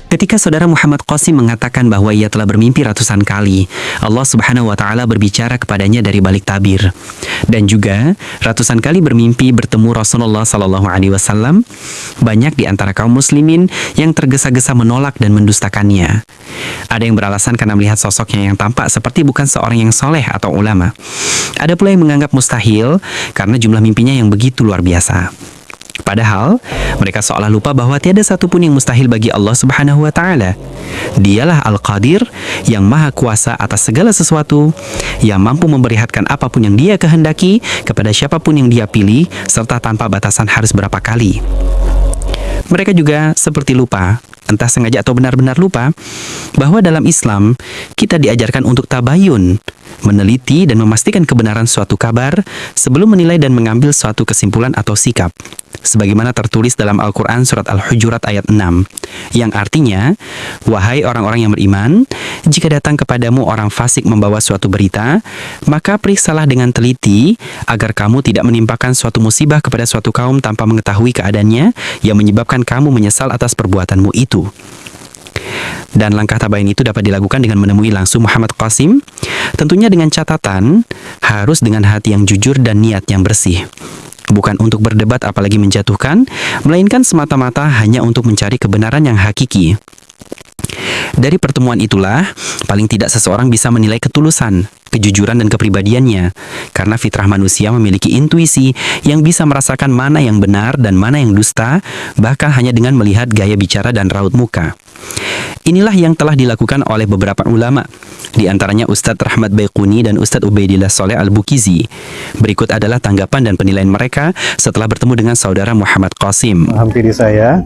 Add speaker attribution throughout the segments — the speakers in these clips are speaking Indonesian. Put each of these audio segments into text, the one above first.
Speaker 1: Ketika saudara Muhammad Qasim mengatakan bahwa ia telah bermimpi ratusan kali, Allah Subhanahu wa Ta'ala berbicara kepadanya dari balik tabir. Dan juga ratusan kali bermimpi bertemu Rasulullah Sallallahu Alaihi Wasallam, banyak di antara kaum muslimin yang tergesa-gesa menolak dan mendustakannya. Ada yang beralasan karena melihat sosoknya yang tampak seperti bukan seorang yang soleh atau ulama. Ada pula yang menganggap mustahil karena jumlah mimpinya yang begitu luar biasa. Padahal, mereka seolah lupa bahwa tiada satupun yang mustahil bagi Allah Subhanahu wa Ta'ala. Dialah Al-Qadir yang maha kuasa atas segala sesuatu, yang mampu memperlihatkan apapun yang Dia kehendaki kepada siapapun yang Dia pilih, serta tanpa batasan harus berapa kali. Mereka juga seperti lupa, entah sengaja atau benar-benar lupa, bahwa dalam Islam kita diajarkan untuk tabayun, meneliti dan memastikan kebenaran suatu kabar sebelum menilai dan mengambil suatu kesimpulan atau sikap. Sebagaimana tertulis dalam Al-Quran surat Al-Hujurat ayat 6, yang artinya, wahai orang-orang yang beriman, jika datang kepadamu orang fasik membawa suatu berita, maka periksalah dengan teliti agar kamu tidak menimpakan suatu musibah kepada suatu kaum tanpa mengetahui keadaannya yang menyebabkan kamu menyesal atas perbuatanmu itu. Dan langkah tabayun itu dapat dilakukan dengan menemui langsung Muhammad Qasim, tentunya dengan catatan harus dengan hati yang jujur dan niat yang bersih. Bukan untuk berdebat apalagi menjatuhkan, melainkan semata-mata hanya untuk mencari kebenaran yang hakiki. Dari pertemuan itulah, paling tidak seseorang bisa menilai ketulusan, kejujuran dan kepribadiannya, karena fitrah manusia memiliki intuisi yang bisa merasakan mana yang benar dan mana yang dusta, bahkan hanya dengan melihat gaya bicara dan raut muka. Inilah yang telah dilakukan oleh beberapa ulama, di antaranya Ustadz Rahmat Baiquni dan Ustadz Ubaidillah Soleh Al-Bukizi. Berikut adalah tanggapan dan penilaian mereka setelah bertemu dengan saudara Muhammad Qasim.
Speaker 2: Hampiri saya,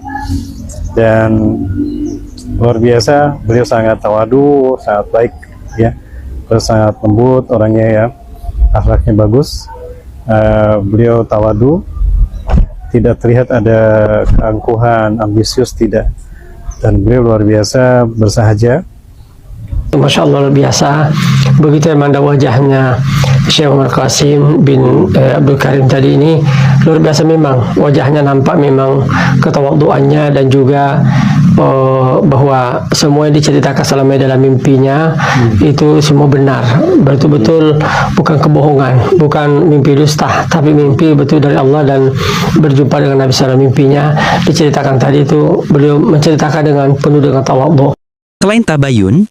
Speaker 2: dan luar biasa, beliau sangat tawadu, sangat baik, ya, terus sangat lembut orangnya, ya, akhlaknya bagus. Beliau tawadu, tidak terlihat ada keangkuhan, ambisius, tidak. Dan beliau luar biasa bersahaja.
Speaker 3: Masya Allah, luar biasa. Begitu memang wajahnya Syekh Muhammad Qasim bin Abdul Karim tadi ini luar biasa, memang wajahnya nampak memang ketawaduannya, dan juga bahwa semua yang diceritakan selama dalam mimpinya itu semua benar, betul-betul bukan kebohongan, bukan mimpi dusta, tapi mimpi betul dari Allah. Dan berjumpa dengan Nabi SAW, mimpinya diceritakan tadi itu beliau menceritakan dengan penuh dengan tawadhu.
Speaker 1: Selain tabayun,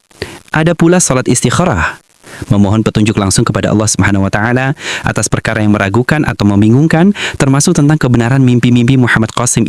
Speaker 1: ada pula salat istikharah, memohon petunjuk langsung kepada Allah Subhanahu wa Ta'ala atas perkara yang meragukan atau membingungkan, termasuk tentang kebenaran mimpi-mimpi Muhammad Qasim